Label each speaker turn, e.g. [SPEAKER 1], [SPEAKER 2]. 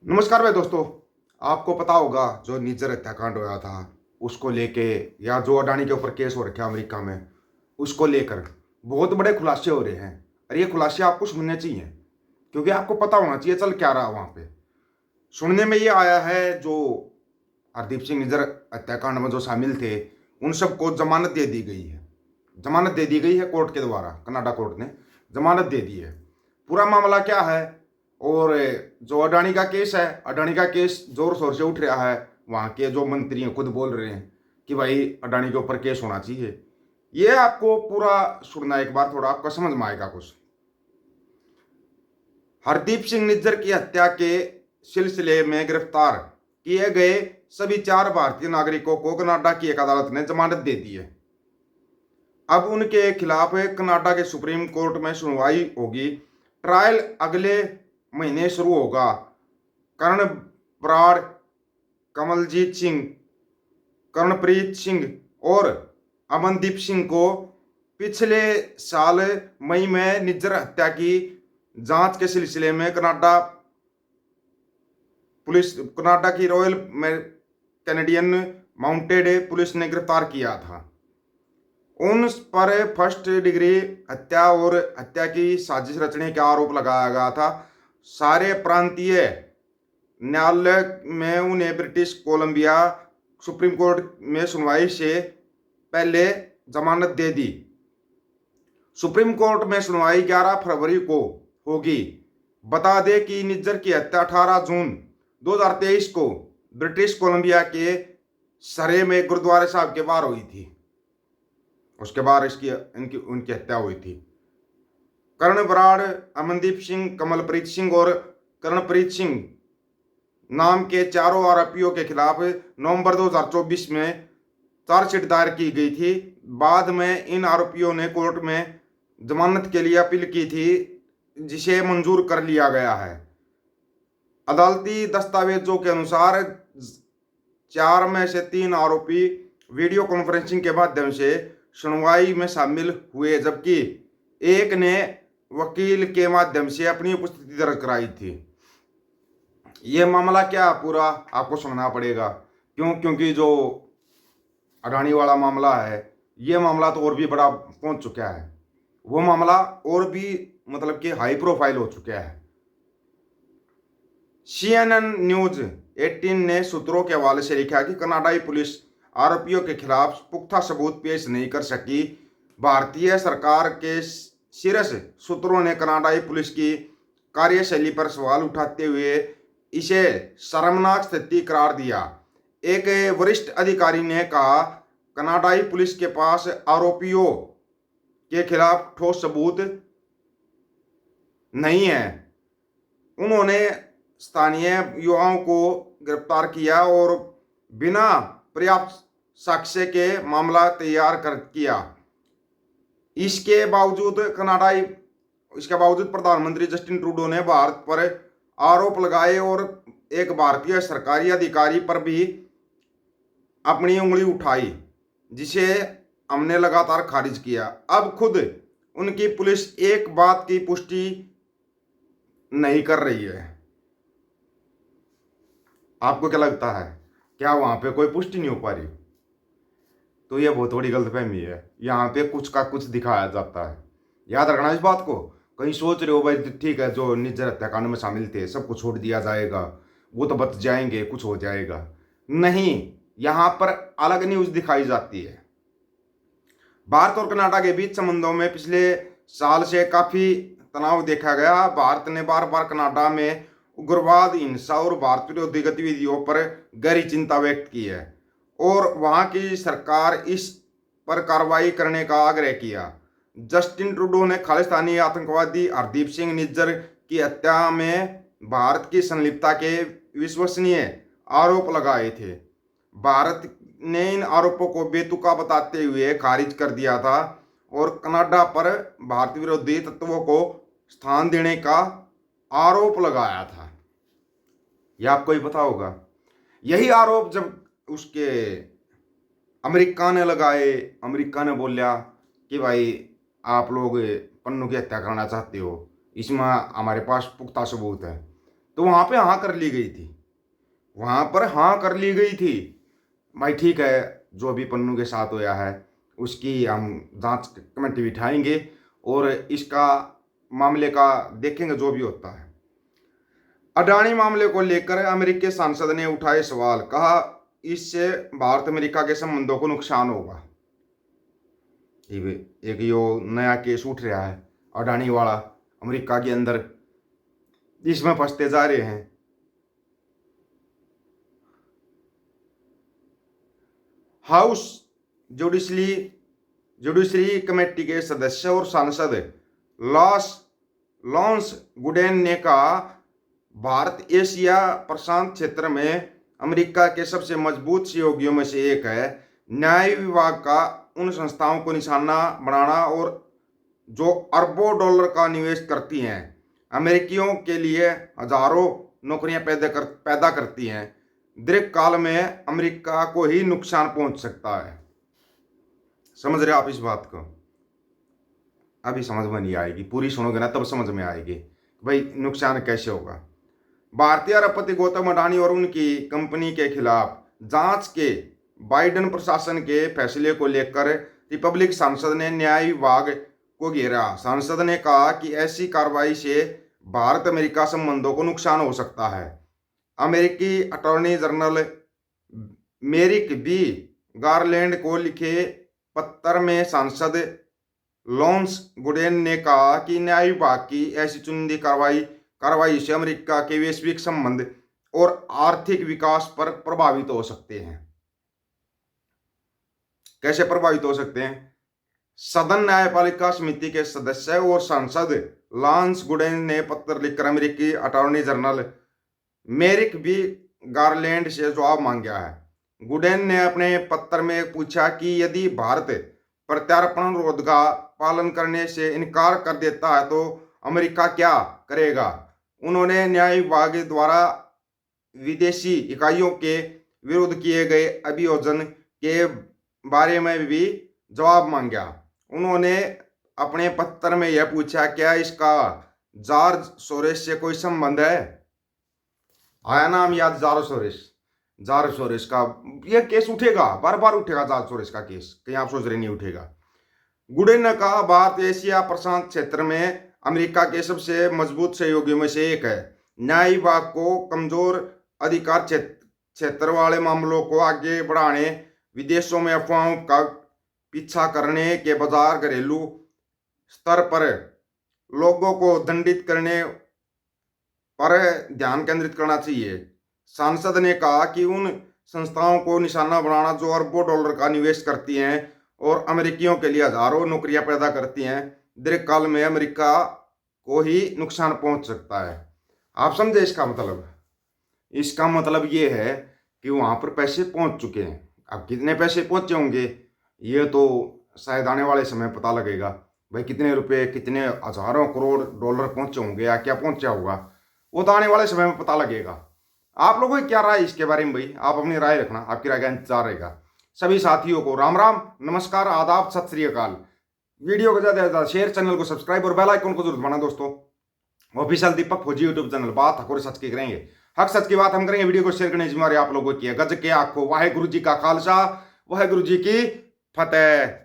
[SPEAKER 1] नमस्कार भाई दोस्तों। आपको पता होगा जो निज्जर हत्याकांड हुआ था उसको लेके, या जो अडानी के ऊपर केस हो रखा है अमेरिका में, उसको लेकर बहुत बड़े खुलासे हो रहे हैं। और ये खुलासे आपको सुनने चाहिए क्योंकि आपको पता होना चाहिए चल क्या रहा वहां पे। सुनने में ये आया है जो हरदीप सिंह निज्जर हत्याकांड में जो शामिल थे उन सबको जमानत दे दी गई है। जमानत दे दी गई है कोर्ट के द्वारा, कनाडा कोर्ट ने जमानत दे दी है। पूरा मामला क्या है, और जो अडानी का केस है, अडानी का केस जोर शोर से उठ रहा है। वहाँ के जो मंत्री हैं खुद बोल रहे हैं कि भाई अडानी के ऊपर केस होना चाहिए। ये आपको पूरा सुनना, एक बार थोड़ा आपको समझ में आएगा कुछ। हरदीप सिंह निज्जर की हत्या के सिलसिले में गिरफ्तार किए गए सभी 4 भारतीय नागरिकों को कनाडा की एक अदालत ने जमानत दे दी है। अब उनके खिलाफ कनाडा के सुप्रीम कोर्ट में सुनवाई होगी। ट्रायल अगले महीने शुरू होगा। कर्ण बराड़, कमलजीत सिंह, कर्णप्रीत सिंह और अमनदीप सिंह को पिछले साल मई में निज्जर हत्या की जांच के सिलसिले में कनाडा की रॉयल कैनेडियन माउंटेड पुलिस ने गिरफ्तार किया था। उन पर फर्स्ट डिग्री हत्या और हत्या की साजिश रचने का आरोप लगाया गया था। सारे प्रांतीय न्यायालय में उन्हें ब्रिटिश कोलंबिया सुप्रीम कोर्ट में सुनवाई से पहले जमानत दे दी। सुप्रीम कोर्ट में सुनवाई 11 फरवरी को होगी। बता दें कि निज्जर की हत्या 18 जून 2023 को ब्रिटिश कोलंबिया के सरे में गुरुद्वारा साहब के बाहर हुई थी। उसके बाद उनकी हत्या हुई थी। कर्ण बराड़, अमनदीप सिंह, कमलप्रीत सिंह और कर्णप्रीत सिंह नाम के चारों आरोपियों के खिलाफ नवंबर 2024 में चार्जशीट दायर की गई थी। बाद में इन आरोपियों ने कोर्ट में जमानत के लिए अपील की थी, जिसे मंजूर कर लिया गया है। अदालती दस्तावेजों के अनुसार 4 में से 3 आरोपी वीडियो कॉन्फ्रेंसिंग के माध्यम से सुनवाई में शामिल हुए, जबकि एक ने वकील के माध्यम से अपनी उपस्थिति दर्ज कराई थी। ये मामला क्या पूरा आपको सुनना पड़ेगा, क्योंकि जो अडानी वाला मामला है, ये मामला तो और भी बड़ा पहुंच चुका है। वो मामला और भी मतलब कि हाई प्रोफाइल हो चुका है। CNN न्यूज 18 ने सूत्रों के हवाले से लिखा कि कनाडाई पुलिस आरोपियों के खिलाफ पुख्ता सबूत पेश नहीं कर सकी। भारतीय सरकार के शीर्ष सूत्रों ने कनाडाई पुलिस की कार्यशैली पर सवाल उठाते हुए इसे शर्मनाक स्थिति करार दिया। एक वरिष्ठ अधिकारी ने कहा, कनाडाई पुलिस के पास आरोपियों के खिलाफ ठोस सबूत नहीं है। उन्होंने स्थानीय युवाओं को गिरफ्तार किया और बिना पर्याप्त साक्ष्य के मामला तैयार कर किया। इसके बावजूद प्रधानमंत्री जस्टिन ट्रूडो ने भारत पर आरोप लगाए और एक भारतीय सरकारी अधिकारी पर भी अपनी उंगली उठाई, जिसे हमने लगातार खारिज किया। अब खुद उनकी पुलिस एक बात की पुष्टि नहीं कर रही है। आपको क्या लगता है, क्या वहां पे कोई पुष्टि नहीं हो पा रही? तो यह बहुत बड़ी गलतफहमी है। यहाँ पे कुछ का कुछ दिखाया जाता है। याद रखना इस बात को। कहीं सोच रहे हो भाई ठीक है, जो निज्जर हत्याकांड में शामिल थे सबको छोड़ दिया जाएगा, वो तो बच जाएंगे, कुछ हो जाएगा। नहीं, यहाँ पर अलग न्यूज दिखाई जाती है। भारत और कनाडा के बीच संबंधों में पिछले साल से काफी तनाव देखा गया। भारत ने बार बार कनाडा में उग्रवाद, हिंसा और भारत विरोधी गतिविधियों पर गहरी चिंता व्यक्त की है और वहां की सरकार इस पर कार्रवाई करने का आग्रह किया। जस्टिन ट्रूडो ने खालिस्तानी आतंकवादी हरदीप सिंह निज्जर की हत्या में भारत की संलिप्तता के विश्वसनीय आरोप लगाए थे। भारत ने इन आरोपों को बेतुका बताते हुए खारिज कर दिया था और कनाडा पर भारत विरोधी तत्वों को स्थान देने का आरोप लगाया था। यह आपको ही पता होगा। यही आरोप जब उसके अमेरिका ने लगाए, अमेरिका ने बोला कि भाई आप लोग पन्नू की हत्या करना चाहते हो, इसमें हमारे पास पुख्ता सबूत है। तो वहाँ पे हाँ कर ली गई थी, वहाँ पर हाँ कर ली गई थी। भाई ठीक है, जो भी पन्नू के साथ होया है उसकी हम जांच कमेटी बिठाएंगे और इसका मामले का देखेंगे जो भी होता है। अडानी मामले को लेकर अमेरिकी सांसद ने उठाए सवाल, कहा इससे भारत अमेरिका के संबंधों को नुकसान होगा। एक यो नया केस उठ रहा है अडानी वाला, अमेरिका के अंदर, इसमें फंसते जा रहे हैं। हाउस जुडिशरी कमेटी के सदस्य और सांसद लॉन्स गुडेन ने कहा भारत एशिया प्रशांत क्षेत्र में अमेरिका के सबसे मजबूत सहयोगियों में से एक है। न्याय विभाग का उन संस्थाओं को निशाना बनाना और जो अरबों डॉलर का निवेश करती हैं, अमेरिकियों के लिए हजारों नौकरियां पैदा करती हैं, दीर्घकाल में अमेरिका को ही नुकसान पहुंच सकता है। समझ रहे आप इस बात को? अभी समझ में नहीं आएगी, पूरी सुनोगे ना तब समझ में आएगी भाई नुकसान कैसे होगा। भारतीय अरबपति गौतम अडानी और उनकी कंपनी के खिलाफ जांच के बाइडेन प्रशासन के फैसले को लेकर रिपब्लिक सांसद ने न्याय विभाग को घेरा। सांसद ने कहा कि ऐसी कार्रवाई से भारत अमेरिका संबंधों को नुकसान हो सकता है। अमेरिकी अटॉर्नी जनरल मेरिक बी गारलैंड को लिखे पत्र में सांसद लॉन्स गुडेन ने कहा कि न्याय विभाग की ऐसी चुनिंदा कार्रवाई से अमेरिका के वैश्विक संबंध और आर्थिक विकास पर प्रभावित हो सकते हैं। कैसे प्रभावित हो सकते हैं? सदन न्यायपालिका समिति के सदस्य और सांसद लॉन्स गुडेन ने पत्र लिखकर अमेरिकी अटॉर्नी जनरल मेरिक बी गारलैंड से जवाब मांगा है। गुडेन ने अपने पत्र में पूछा कि यदि भारत प्रत्यार्पण अनुरोध का पालन करने से इनकार कर देता है तो अमेरिका क्या करेगा। उन्होंने न्याय विभाग द्वारा विदेशी इकाइयों के विरुद्ध किए गए अभियोजन के बारे में भी जवाब मांगा। उन्होंने अपने पत्र में यह पूछा, क्या इसका जॉर्ज सोरेस से कोई संबंध है? आया नाम याद, जॉर्ज सोरेस का यह केस उठेगा, बार बार उठेगा जॉर्ज सोरेस का केस, कहीं आप सोच रहे नहीं उठेगा। गुडेन ने कहा भारत एशिया प्रशांत क्षेत्र में अमेरिका के सबसे मजबूत सहयोगियों में से एक है। न्याय विभाग को कमजोर अधिकार क्षेत्र वाले मामलों को आगे बढ़ाने, विदेशों में अफवाहों का पीछा करने के बजाय घरेलू स्तर पर लोगों को दंडित करने पर ध्यान केंद्रित करना चाहिए। सांसद ने कहा कि उन संस्थाओं को निशाना बनाना जो अरबों डॉलर का निवेश करती हैं और अमेरिकियों के लिए हजारों नौकरियां पैदा करती हैं, दीर्घकाल में अमेरिका को ही नुकसान पहुंच सकता है। आप समझे इसका मतलब? इसका मतलब ये है कि वहां पर पैसे पहुंच चुके हैं। अब कितने पैसे पहुंचे होंगे ये तो शायद आने वाले समय पता लगेगा। भाई कितने रुपए, कितने हजारों करोड़ डॉलर पहुंचे होंगे या क्या पहुंचा होगा, वो तो आने वाले समय में पता लगेगा। आप लोगों की क्या राय इसके बारे में? भाई आप अपनी राय रखना, आपकी राय का इंतजार रहेगा। सभी साथियों को राम राम, नमस्कार, आदाब, सत श्री अकाल। वीडियो को ज्यादा से ज्यादा शेयर, चैनल को सब्सक्राइब और बेल आइकन को जरूर दबाना दोस्तों। ऑफिशियल दीपक फौजी यूट्यूब चैनल, बात हक और सच की करेंगे, हक सच की बात हम करेंगे। वीडियो को शेयर करने की जिम्मेदारी आप लोगों की है। गज के आखो वाहे गुरु जी का खालसा, वाहे गुरु जी की फतेह।